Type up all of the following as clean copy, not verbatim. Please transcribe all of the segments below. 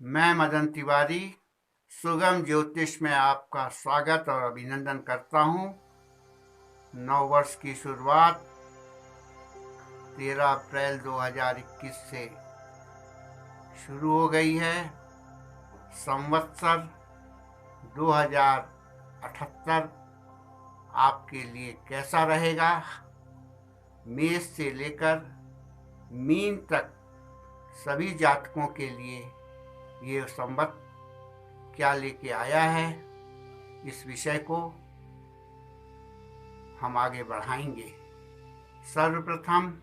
मैं मदन तिवारी सुगम ज्योतिष में आपका स्वागत और अभिनंदन करता हूँ। नव वर्ष की शुरुआत 13 अप्रैल 2021 से शुरू हो गई है। संवत्सर 2078 आपके लिए कैसा रहेगा? मेष से लेकर मीन तक सभी जातकों के लिए ये संवत क्या लेके आया है, इस विषय को हम आगे बढ़ाएंगे। सर्वप्रथम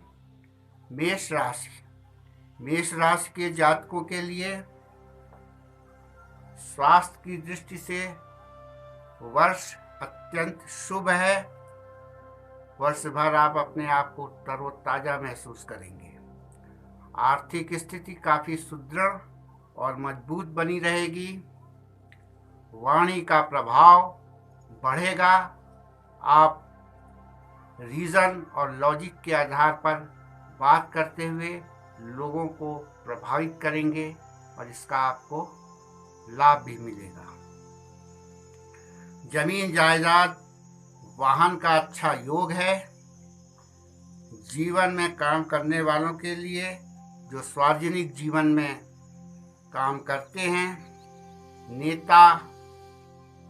मेष राशि के जातकों के लिए स्वास्थ्य की दृष्टि से वर्ष अत्यंत शुभ है। वर्ष भर आप अपने आप को तरोताजा महसूस करेंगे। आर्थिक स्थिति काफी सुदृढ़ और मजबूत बनी रहेगी। वाणी का प्रभाव बढ़ेगा। आप रीजन और लॉजिक के आधार पर बात करते हुए लोगों को प्रभावित करेंगे और इसका आपको लाभ भी मिलेगा। जमीन जायदाद वाहन का अच्छा योग है। जीवन में काम करने वालों के लिए जो सार्वजनिक जीवन में काम करते हैं, नेता,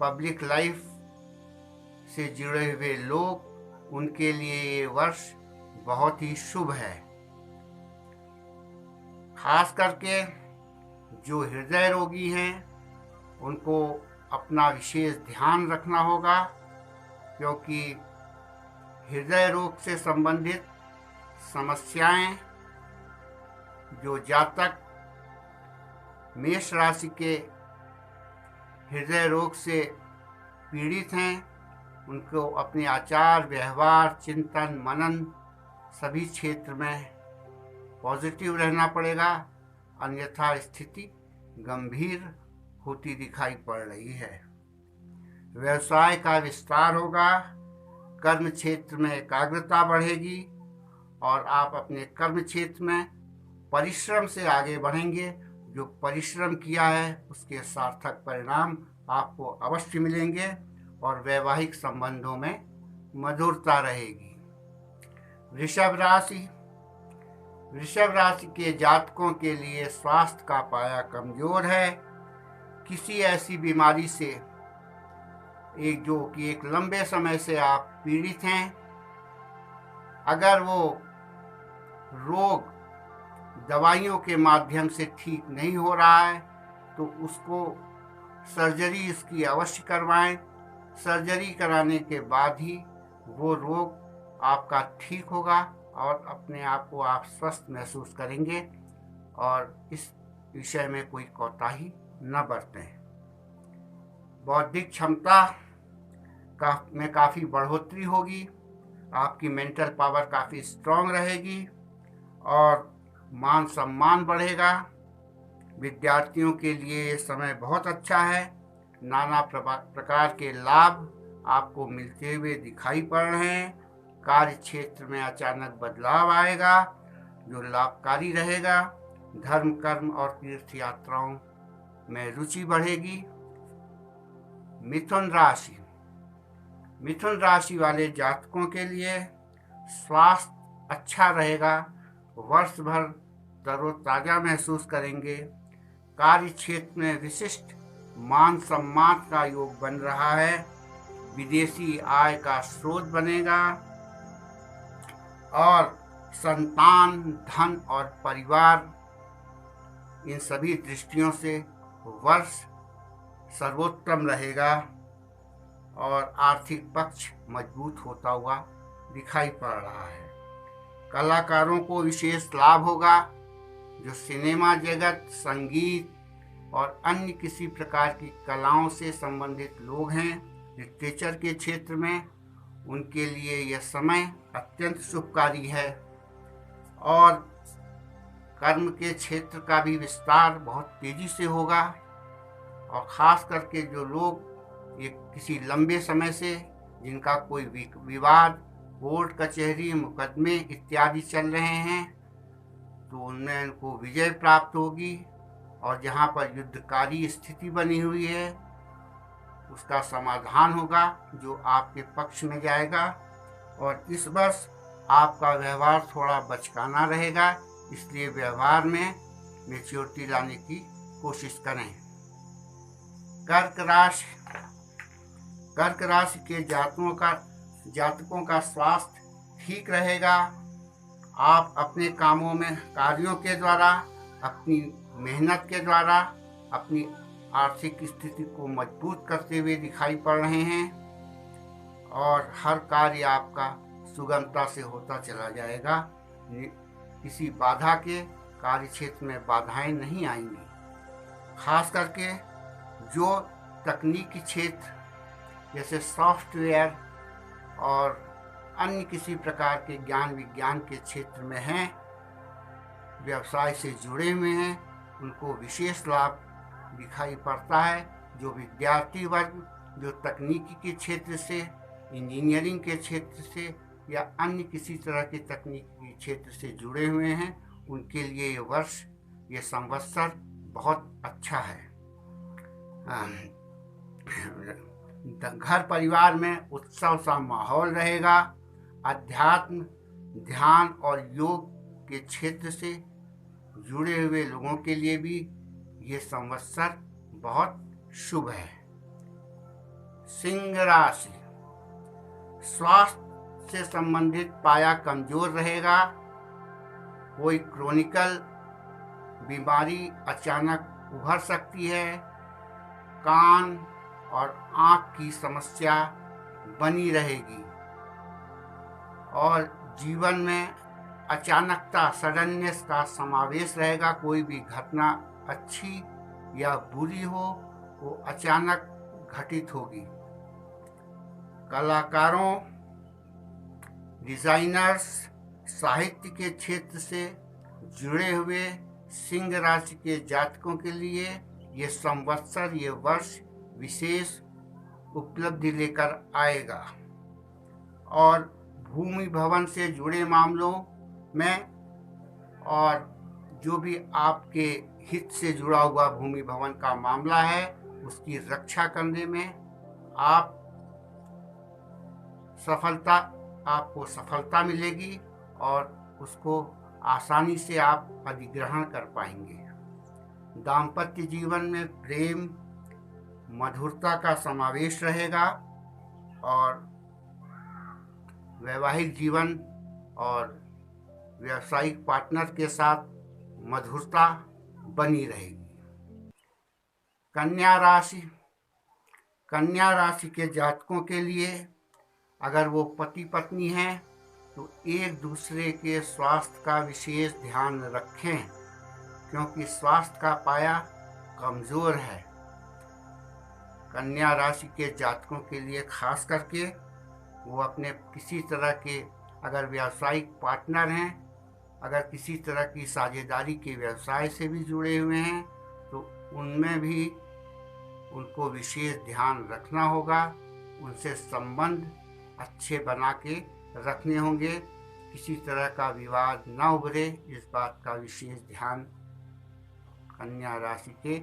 पब्लिक लाइफ से जुड़े हुए लोग, उनके लिए ये वर्ष बहुत ही शुभ है। खास करके जो हृदय रोगी हैं उनको अपना विशेष ध्यान रखना होगा, क्योंकि हृदय रोग से संबंधित समस्याएं जो जातक मेष राशि के हृदय रोग से पीड़ित हैं, उनको अपने आचार व्यवहार चिंतन मनन सभी क्षेत्र में पॉजिटिव रहना पड़ेगा, अन्यथा स्थिति गंभीर होती दिखाई पड़ रही है। व्यवसाय का विस्तार होगा। कर्म क्षेत्र में एकाग्रता बढ़ेगी और आप अपने कर्म क्षेत्र में परिश्रम से आगे बढ़ेंगे। जो परिश्रम किया है उसके सार्थक परिणाम आपको अवश्य मिलेंगे और वैवाहिक संबंधों में मधुरता रहेगी। वृषभ राशि के जातकों के लिए स्वास्थ्य का पाया कमजोर है। किसी ऐसी बीमारी से एक लंबे समय से आप पीड़ित हैं, अगर वो रोग दवाइयों के माध्यम से ठीक नहीं हो रहा है तो उसको सर्जरी इसकी अवश्य करवाएं। सर्जरी कराने के बाद ही वो रोग आपका ठीक होगा और अपने आप को आप स्वस्थ महसूस करेंगे और इस विषय में कोई कोताही न बरतें। बौद्धिक क्षमता में काफ़ी बढ़ोतरी होगी। आपकी मेंटल पावर काफ़ी स्ट्रांग रहेगी और मान सम्मान बढ़ेगा। विद्यार्थियों के लिए ये समय बहुत अच्छा है। नाना प्रकार के लाभ आपको मिलते हुए दिखाई पड़ रहे हैं। कार्य क्षेत्र में अचानक बदलाव आएगा जो लाभकारी रहेगा। धर्म कर्म और तीर्थ यात्राओं में रुचि बढ़ेगी। मिथुन राशि वाले जातकों के लिए स्वास्थ्य अच्छा रहेगा। वर्ष भर तरोताजा महसूस करेंगे। कार्य क्षेत्र में विशिष्ट मान सम्मान का योग बन रहा है। विदेशी आय का स्रोत बनेगा और संतान, धन और परिवार, इन सभी दृष्टियों से वर्ष सर्वोत्तम रहेगा और आर्थिक पक्ष मजबूत होता हुआ दिखाई पड़ रहा है। कलाकारों को विशेष लाभ होगा। जो सिनेमा जगत, संगीत और अन्य किसी प्रकार की कलाओं से संबंधित लोग हैं, लिटरेचर के क्षेत्र में, उनके लिए यह समय अत्यंत शुभकारी है और कर्म के क्षेत्र का भी विस्तार बहुत तेजी से होगा। और ख़ास करके जो लोग ये किसी लंबे समय से जिनका कोई विवाद, कोर्ट कचहरी, मुकदमे इत्यादि चल रहे हैं, तो उनमें उनको विजय प्राप्त होगी और जहाँ पर युद्धकारी स्थिति बनी हुई है उसका समाधान होगा जो आपके पक्ष में जाएगा। और इस वर्ष आपका व्यवहार थोड़ा बचकाना रहेगा, इसलिए व्यवहार में मैच्योरिटी लाने की कोशिश करें। कर्क राशि के जातकों का स्वास्थ्य ठीक रहेगा। आप अपने कार्यों के द्वारा, अपनी मेहनत के द्वारा अपनी आर्थिक स्थिति को मजबूत करते हुए दिखाई पड़ रहे हैं और हर कार्य आपका सुगमता से होता चला जाएगा। किसी बाधा के कार्य क्षेत्र में बाधाएं नहीं आएंगी। खास करके जो तकनीकी क्षेत्र जैसे सॉफ्टवेयर और अन्य किसी प्रकार के ज्ञान विज्ञान के क्षेत्र में हैं, व्यवसाय से जुड़े हुए हैं, उनको विशेष लाभ दिखाई पड़ता है। जो विद्यार्थी वर्ग जो तकनीकी के क्षेत्र से, इंजीनियरिंग के क्षेत्र से या अन्य किसी तरह के तकनीकी क्षेत्र से जुड़े हुए हैं, उनके लिए ये संवत्सर बहुत अच्छा है। घर परिवार में उत्सव सा माहौल रहेगा। अध्यात्म, ध्यान और योग के क्षेत्र से जुड़े हुए लोगों के लिए भी ये संवत्सर बहुत शुभ है। सिंह राशि, स्वास्थ्य से संबंधित पाया कमजोर रहेगा। कोई क्रोनिकल बीमारी अचानक उभर सकती है। कान और आँख की समस्या बनी रहेगी और जीवन में अचानकता, सडननेस का समावेश रहेगा। कोई भी घटना अच्छी या बुरी हो वो अचानक घटित होगी। कलाकारों, डिजाइनर्स, साहित्य के क्षेत्र से जुड़े हुए सिंह राशि के जातकों के लिए ये संवत्सर, ये वर्ष विशेष उपलब्धि लेकर आएगा। और भूमि भवन से जुड़े मामलों में और जो भी आपके हित से जुड़ा हुआ भूमि भवन का मामला है, उसकी रक्षा करने में आपको सफलता मिलेगी और उसको आसानी से आप अधिग्रहण कर पाएंगे। दाम्पत्य जीवन में प्रेम, मधुरता का समावेश रहेगा और वैवाहिक जीवन और व्यावसायिक पार्टनर के साथ मधुरता बनी रहेगी। कन्या राशि के जातकों के लिए अगर वो पति पत्नी हैं तो एक दूसरे के स्वास्थ्य का विशेष ध्यान रखें, क्योंकि स्वास्थ्य का पाया कमजोर है। कन्या राशि के जातकों के लिए खास करके वो अपने किसी तरह के अगर व्यावसायिक पार्टनर हैं, अगर किसी तरह की साझेदारी के व्यवसाय से भी जुड़े हुए हैं तो उनमें भी उनको विशेष ध्यान रखना होगा। उनसे संबंध अच्छे बना के रखने होंगे, किसी तरह का विवाद न उभरे, इस बात का विशेष ध्यान कन्या राशि के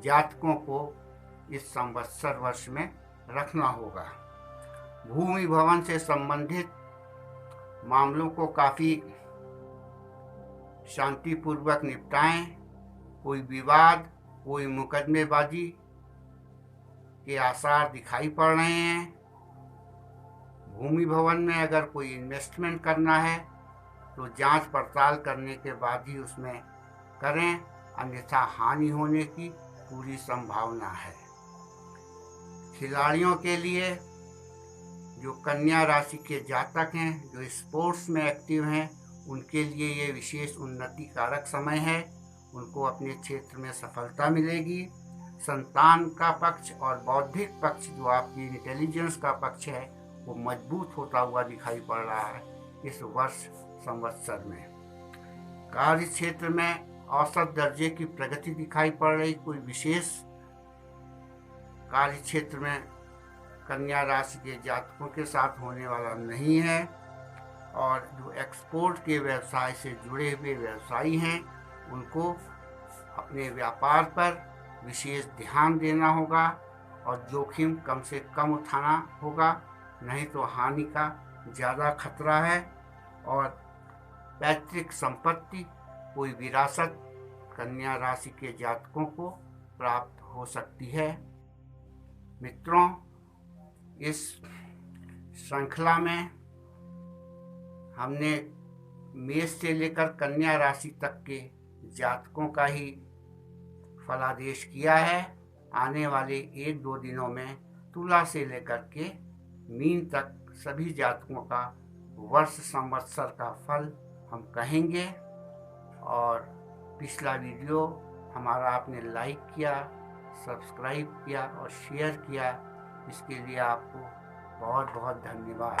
जातकों को इस संवत्सर वर्ष में रखना होगा। भूमि भवन से संबंधित मामलों को काफ़ी शांतिपूर्वक निपटाएं। कोई विवाद, कोई मुकदमेबाजी के आसार दिखाई पड़ रहे हैं। भूमि भवन में अगर कोई इन्वेस्टमेंट करना है तो जांच पड़ताल करने के बाद ही उसमें करें, अन्यथा हानि होने की पूरी संभावना है। खिलाड़ियों के लिए, जो कन्या राशि के जातक हैं, जो स्पोर्ट्स में एक्टिव हैं, उनके लिए ये विशेष उन्नति कारक समय है। उनको अपने क्षेत्र में सफलता मिलेगी। संतान का पक्ष और बौद्धिक पक्ष, जो आपकी इंटेलिजेंस का पक्ष है, वो मजबूत होता हुआ दिखाई पड़ रहा है इस वर्ष संवत्सर में। कार्य क्षेत्र में औसत दर्जे की प्रगति दिखाई पड़ रही। कोई विशेष कार्य क्षेत्र में कन्या राशि के जातकों के साथ होने वाला नहीं है। और जो एक्सपोर्ट के व्यवसाय से जुड़े हुए व्यवसायी हैं, उनको अपने व्यापार पर विशेष ध्यान देना होगा और जोखिम कम से कम उठाना होगा, नहीं तो हानि का ज़्यादा खतरा है। और पैतृक संपत्ति, कोई विरासत कन्या राशि के जातकों को प्राप्त हो सकती है। मित्रों, इस श्रृंखला में हमने मेष से लेकर कन्या राशि तक के जातकों का ही फलादेश किया है। आने वाले 1-2 दिनों में तुला से लेकर के मीन तक सभी जातकों का वर्ष संवत्सर का फल हम कहेंगे। और पिछला वीडियो हमारा आपने लाइक किया, सब्सक्राइब किया और शेयर किया, इसके लिए आपको बहुत बहुत धन्यवाद।